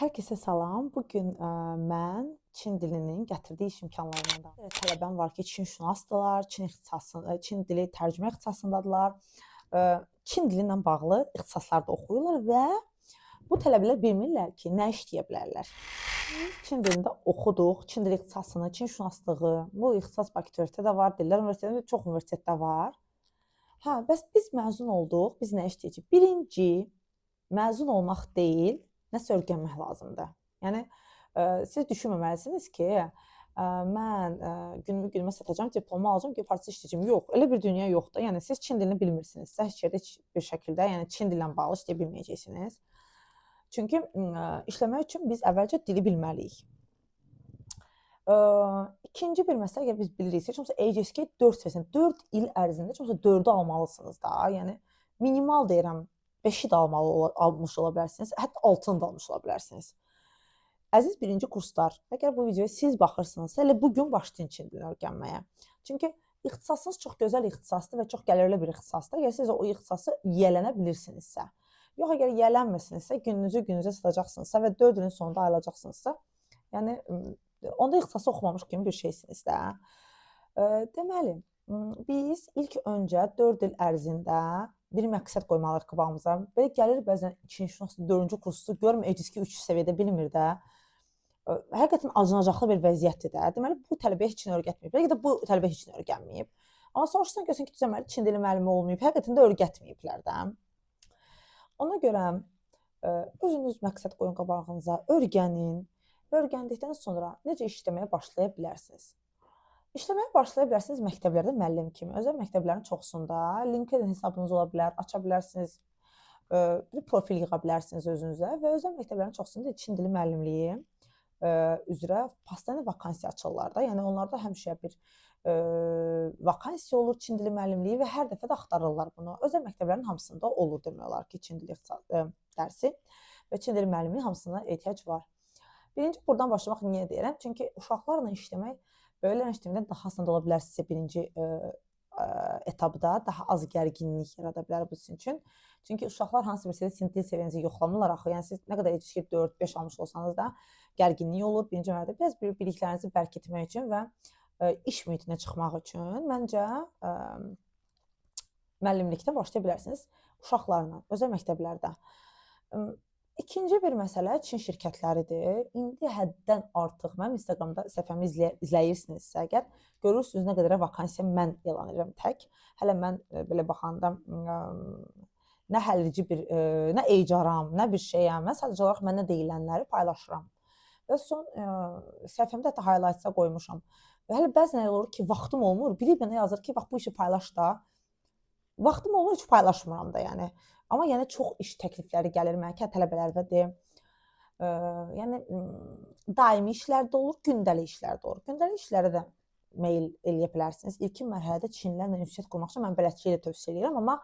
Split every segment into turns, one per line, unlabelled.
Hər kəsə salam. Bugün mən Çin dilinin gətirdiyi iş imkanlarından tələbəm var ki, Çinşünasdırlar, Çin dili tərcümə ixtisasındadılar. Çin dili ilə bağlı ixtisaslarda oxuyurlar və bu tələbələr bilmirlər ki, nə işləyə bilərlər. Çin dilində oxuduq, Çin dili ixtisasını, Çinşünaslığı, bu ixtisas Bakı də var, Dillər Universitetində çox universitetdə var. Hə, bəs biz məzun olduq, biz nə işləyəcəyik? Birinci, məzun olmaq deyil, nəsə öyrənmək lazımdır. Yəni siz düşünməməlisiniz ki, mən günümü satacağam, diplomu alacağam, gedib partiyada işləyəcəm. Yox, elə bir dünya yoxdur. Yəni siz Çin dilini bilmirsinizsə, heç yerdə heç bir şəkildə, yəni Çin dili ilə bağlı işləyə bilməyəcəksiniz. Çünki işləmək üçün biz əvvəlcə dili bilməliyik. İkinci bir məsələ, əgər biz bilirik, heç olmasa HSK 4 seviyəsində 4 il ərzində heç olmasa 4-ü almalısınız da. Yəni minimal deyirəm 5-i də almış ola bilərsiniz, hətta 6-ını da almış ola bilərsiniz. Əziz birinci kurslar, əgər bu videoya siz baxırsınızsa, elə bugün başlayın Çin dilini öyrənməyə. Çünki ixtisasınız çox gözəl ixtisasdır və çox gəlirli bir ixtisasdır. Əgər siz o ixtisası yiyələnə bilirsinizsə, yox əgər yiyələnmirsinizsə, gününüzü satacaqsınızsa və 4 ilin sonunda ayılacaqsınızsa, yəni onda ixtisası oxumamış kimi bir şeysiniz də. Deməli, biz ilk öncə 4 il ərzində bir məqsəd qoymalıyıq qabağımıza. Belə gəlir bəzən Çinşünasın 4-cü kursu, görmür HSK 3 səviyyədə bilmir də. Həqiqətən acınacaqlı bir vəziyyətdir də. Deməli, bu tələbəyə heç nə öyrətməyib. Bəlkə də bu tələbə heç nə öyrənməyib. Amma soruşsan görsən ki, deməli Çin dili müəllimi olmayıb, həqiqətən də öyrətməyiblər də. Ona görə özünüz məqsəd qoyun qabağınıza, öyrənin. Öyrəndikdən sonra necə işləməyə başlaya bilərsiniz? İşləməyə başlaya bilərsiniz məktəblərdə müəllim kimi. Özəl məktəblərin çoxsunda LinkedIn hesabınız ola bilər, aça bilərsiniz, bir profil yığa bilərsiniz özünüzə və özəl məktəblərin çoxsunda Çin dili müəllimliyi üzrə postoyanlı vakansiya açırlar da. Yəni onlarda həmişə bir vakansiya olur Çin dili müəllimliyi və hər dəfə də axtarırlar bunu. Özəl məktəblərin hamısında olur demək olar ki, Çin dili dərsi və Çin dili müəllimliyi hamısına ehtiyac var. Birinci buradan başlamaq niyə deyirəm? Çünki uşaqlarla işləmək böyüklərlə işləməkdən daha asan ola bilər sizə birinci etapda, daha az gərginlik yarada bilər bu sizin üçün. Çünki uşaqlar hansı bir sizin dil səviyyənizi yoxlamırlar axı. Yəni siz nə qədər HSK 4-5 almış olsanız da gərginlik olur. Birinci mərhələdə biraz biliklərinizi bərk etmək üçün və iş mühitinə çıxmaq üçün məncə müəllimlikdə başlaya bilərsiniz uşaqlarla, özəl məktəblərdə. İkinci bir məsələ Çin şirkətləridir. İndi həddən artıq mənim Instagramda səhifəmi izləyirsinizsə, əgər görürsünüz nə qədər vakansiya mən elan edirəm tək. Hələ mən belə baxanda nə həlledici bir, nə ecaram, nə bir şeyəm. Mən sadəcə olaraq mənə deyilənləri paylaşıram. Və son səhifəmdə hətta highlights-a qoymuşam. Və hələ bəzən elə olur ki, vaxtım olmur. Biri mənə yazır ki, bax bu işi paylaş da. Vaxtım olmur, heç paylaşmıram da yəni. Amma yəni çox iş təklifləri gəlir mənə ki, tələbələrdə yəni daimi işlər də olur, gündəlik işlər də olur. Gündəlik işlərə də meyl eləyə bilərsiniz. İlkin mərhələdə Çinlilərlə ünsiyyət qurmaq üçün mən bələdçiliyi də tövsiyə edirəm, amma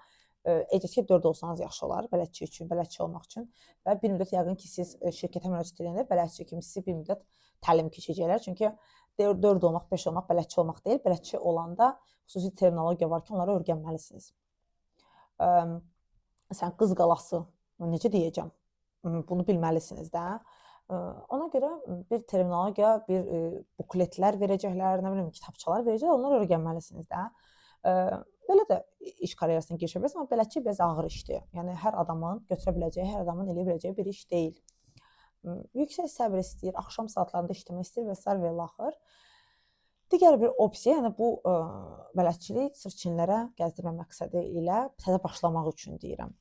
HSK 4 olsanız yaxşı olar bələdçi üçün, bələdçi olmaq üçün və bir müddət yəqin ki, siz şirkətə müraciət edəndə bələdçi kimi sizi bir müddət təlim keçəcəklər. Çünki 4 olmaq, 5 olmaq bələdçi olmaq deyil. Bələdçi olanda xüsusi terminologiya var ki, onları öyrənməlisiniz. Məsələn, qız qalası, necə deyəcəm, bunu bilməlisiniz də. Ona görə bir terminologiya, bir bukletlər verəcəklər, nə bilim, kitabçalar verəcəklər, onları öyrənməlisiniz də. Belə də iş karyerasına girişə bilərsiniz, amma bələdçi biraz ağır işdir. Yəni, hər adamın götürə biləcəyi, hər adamın eləyə biləcəyi bir iş deyil. Yüksək səbir istəyir, axşam saatlarında işləmək istəyir və s. və ilaxır. Digər bir opsiya, yəni bu bələdçilik sırf Çinlərə gəzdirmə məqsədi ilə təzə başlamaq üçün deyirəm.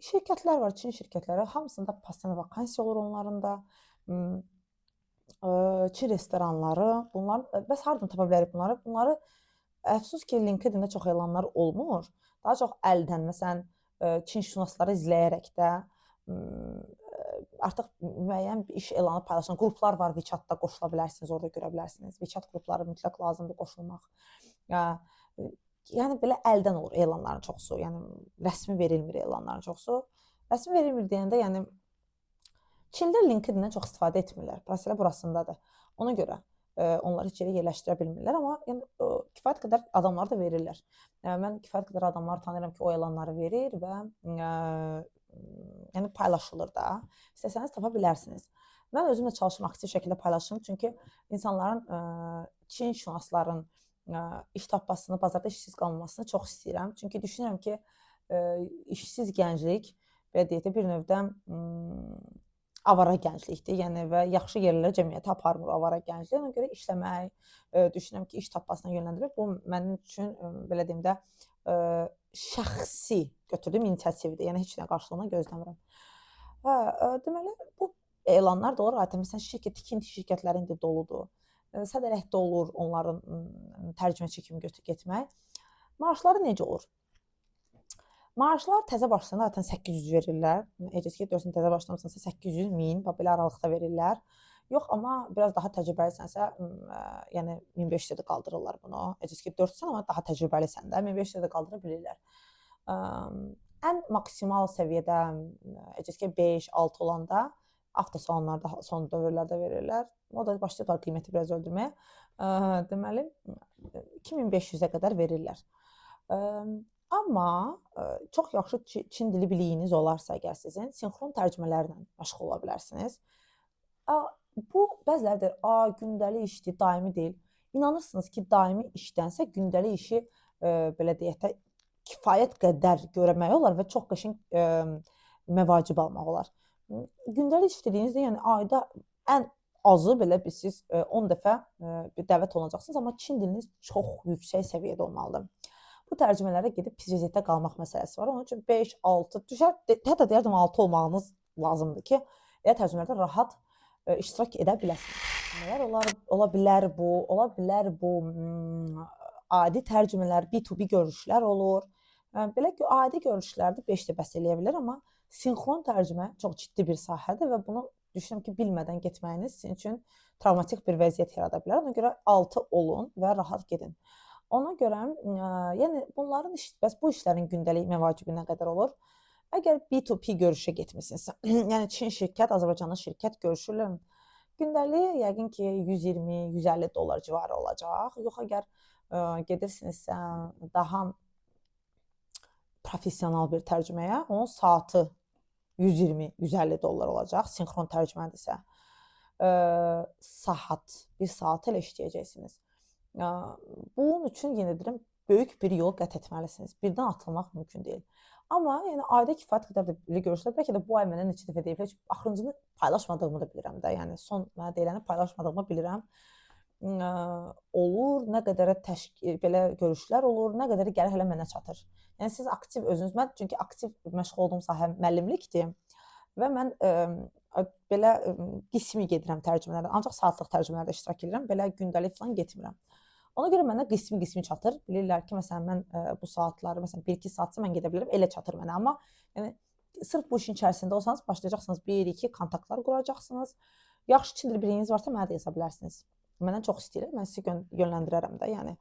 Şirkətlər var, Çin şirkətləri, hamısında postoyanlı vakansiya olur onların da. Çin restoranları, bunlar, bəs hardan tapa bilərik bunları? Bunları, əfsus ki, LinkedIn-də çox elanlar olmur. Daha çox əldən, məsələn, Çinşünasları izləyərək də, artıq müəyyən bir iş elanı paylaşan qruplar var, WeChat-da qoşula bilərsiniz, orada görə bilərsiniz. WeChat qrupları mütləq lazımdır qoşulmaq. Yəni belə əldən olur elanların çoxusu, yəni rəsmi verilmir elanların çoxusu. Rəsmi verilmir deyəndə, yəni Çinlər LinkedIn-dən çox istifadə etmirlər. Məsələ burasındadır. Ona görə onları heç yerə yerləşdirə bilmirlər, amma yəni kifayət qədər adamlar da verirlər. Mən kifayət qədər adamlar tanıyıram ki, o elanları verir və yəni paylaşılır da. İstəsəniz tapa bilərsiniz. Mən özüm də çalışım aktiv şəkildə paylaşım, çünki insanların, Çin-şünasların iş tapmasını, bazarda işsiz qalmamasını çox istəyirəm. Çünki düşünürəm ki, işsiz gənclik belə deyək də bir növdə avara gənclikdir. Yəni və yaxşı yerlərə cəmiyyəti aparmır avara gənclik. Ona görə işləmək, düşünürəm ki, iş tapmasına yönləndirmək bu mənim üçün belə deyim də şəxsi götürdüyüm inisiativdir. Yəni heç nə qarşılığını gözləmirəm. Hə, deməli bu elanlar da olur. Adətən məsələn tikinti şirkətləri indi doludur. Sadələkdə olur onların tərcüməçi kimi getmək. Maaşları necə olur? Maaşlar təzə başlayanda zaten 800 verirlər. ECSK 4-ün təzə başlamısınsa 800 1000 belə aralıqda verirlər. Yox, amma biraz daha təcrübəlisənsə, yəni 1500-də də qaldırırlar bunu. ECSK 4-sən, amma daha təcrübəlisən də 1500-də də qaldıra bilirlər. Ən maksimal səviyyədə ECSK 5-6 olanda avtosalonlarda son dövrlərdə verirlər. O da başlayıblar qiyməti biraz öldürməyə. Deməli 2500-ə qədər verirlər. Amma çox yaxşı Çin dili biliyiniz olarsa əgər sizin, sinxron tərcümələrlə məşğul ola bilərsiniz. Bu bəziləri deyir, gündəlik işdir, daimi deyil. İnanırsınız ki, daimi işdənsə gündəlik işi belə deyək də kifayət qədər görmək olar və çox qəşəng məvacib almaq olar. Gündəlik iş dediyinizdə, yəni ayda ən azı belə siz 10 dəfə bir dəvət olunacaqsınız, amma Çin diliniz çox yüksək səviyyədə olmalıdır. Bu tərcümələrə gedib prioritetdə qalmaq məsələsi var. Onun üçün 5, 6, hətta deyərdim 6 olmağınız lazımdır ki, elə tərcümələrdə rahat iştirak edə biləsiniz. Nələr ola bilər bu adi tərcümələr, B2B görüşlər olur. Belə ki, adi görüşlərdə 5 də bəs eləyə bilər, amma sinxron tərcümə çox ciddi bir sahədir və bunu düşünürəm ki, bilmədən getməyiniz sizin üçün travmatik bir vəziyyət yarada bilər. Ona görə 6 olun və rahat gedin. Ona görə, yəni bunların bəs bu işlərin gündəlik məvacibi nə qədər olur? Əgər B2P görüşə getmisinizsə, yəni Çin şirkət, Azərbaycanlı şirkət görüşürlər, gündəlik yəqin ki 120-150 dollar civarı olacaq. Yox, əgər gedirsinizsə daha professional bir tərcüməyə, onun saatı 120-150 dollar olacaq, sinxron tərcümədirsə. Bir saat elə işləyəcəksiniz. Bunun üçün yenə deyirəm, böyük bir yol qət etməlisiniz. Birdən atılmaq mümkün deyil. Amma yəni ayda kifayət qədər də belə görüşlər, bəlkə də bu ay mənə neçə dəfə deyiblər, axırıncını paylaşmadığımı da bilirəm də. Yəni son mənə deyiləni paylaşmadığımı bilirəm. Olur, nə qədər belə görüşlər olur, nə qədər gəlir hələ mənə çatır. Yəni siz aktiv özünüz, mən çünki aktiv məşğul olduğum sahə müəllimlikdir və mən belə qismi gedirəm tərcümələrdə, ancaq saatlıq tərcümələrdə iştirak edirəm, belə gündəlik falan getmirəm. Ona görə mənə qismi çatır. Bilirlər ki, məsələn mən bu saatları, məsələn 1-2 saatsa mən gedə bilərəm, elə çatır mənə. Amma yəni sırf bu işin içərisində olsanız başlayacaqsınız 1-2 kontaktlar quracaqsınız. Yaxşı Çin dili biliyiniz varsa mənə də yaza bilərsiniz. Məndən çox istəyirlər, mən sizi yönləndirərəm də. Yəni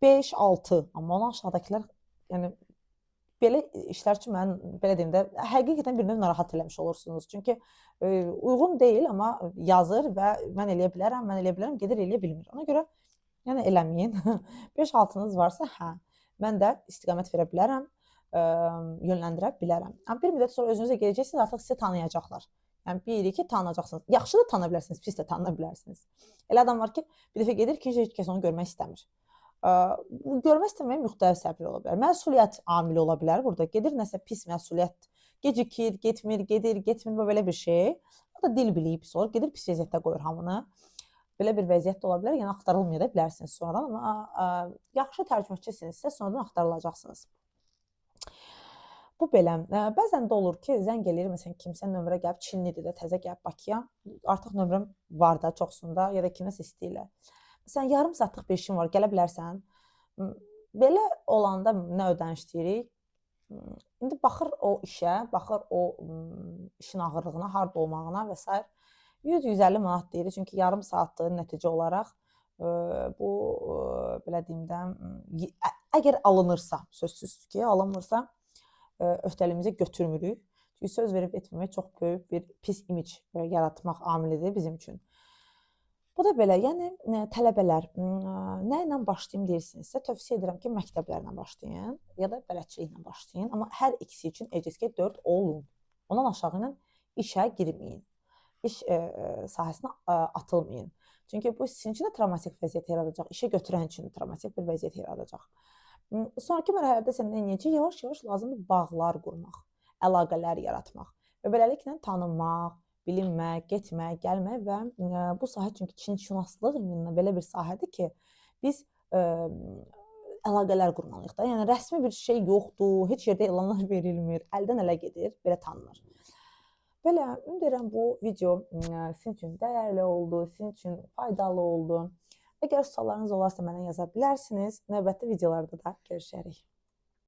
5-6, amma ondan aşağıdakılar yəni belə işlər üçün mən belə deyim də həqiqətən bir növ narahat eləmiş olursunuz. Çünki uyğun deyil, amma yazır və mən eləyə bilərəm, gedir eləyə bilmir. Ona görə yəni eləməyin. 5-6-nız varsa, hə, mən də istiqamət verə bilərəm, yönləndirə bilərəm. Amma bir müddət sonra özünüzə gələcəksiniz, artıq sizi tanıyacaqlar. Yəni 1-2 tanıyacaqsınız. Yaxşı da tanıya bilərsiniz, pis də tanıya bilərsiniz. Elə adam var ki, bir dəfə gedir, ikinci heç kəs onu görmək istəmir. Görmək istəməyin müxtəlif səbəblər ola bilər. Məsuliyyət amili ola bilər burada. Gedir nəsə pis məsuliyyət, gecikir, getmir, belə bir şey. O da dil bilib sonra gedir pis vəziyyətdə qoyur hamını. Belə bir vəziyyət də ola bilər, yəni axtarılmaya da bilərsiniz sonradan, amma yaxşı tərcüməçisinizsə sonradan axtarılacaqsınız. Bu belə. Bəzən də olur ki, zəng eləyir, məsələn, kimsə nömrə gəlib, Çinlidir də, təzə gəlib Bakıya, artıq nömrəm var da çoxsunda, ya da kimsə istəyirlər. Məsələn, yarım saatlıq bir işin var, gələ bilərsən. Belə olanda nə ödəniş deyirik? İndi baxır o işə, baxır o işin ağırlığına, harda olmağına və s. 100-150 manat deyirik, çünki yarım saatdır nəticə olaraq bu belə deyim də, əgər alınırsa, sözsüz ki, alınmırsa öhdəliyimizə götürmürük. Çünki söz verib etməmək çox böyük bir pis imic yaratmaq amilidir bizim üçün. Bu da belə, yəni tələbələr nə ilə başlayım deyirsinizsə, tövsiyə edirəm ki, məktəblərlə başlayın ya da bələdçiliklə başlayın. Amma hər ikisi üçün ECSK 4 olun. Ondan aşağı ilə işə girməyin. İş sahəsinə atılmayın. Çünki bu sizin üçün də travmatik vəziyyət yaradacaq, işə götürən üçün də travmatik bir vəziyyət yaradacaq. Sonrakı mərhələdə sən nə edəcəksən? Yavaş-yavaş lazımdır bağlar qurmaq, əlaqələr yaratmaq və beləliklə tanınmaq, bilinmək, getmək, gəlmək və bu sahə çünki kinşünaslıq ümumiyyətlə belə bir sahədir ki, biz əlaqələr qurmalıyıq da. Yəni rəsmi bir şey yoxdur, heç yerdə elanlar verilmir, əldən ələ gedir, belə tanınır. Belə, ümid edirəm bu video sizin üçün dəyərli oldu, sizin üçün faydalı oldu. Əgər suallarınız olarsa mənə yaza bilərsiniz. Növbəti videolarda da görüşərik.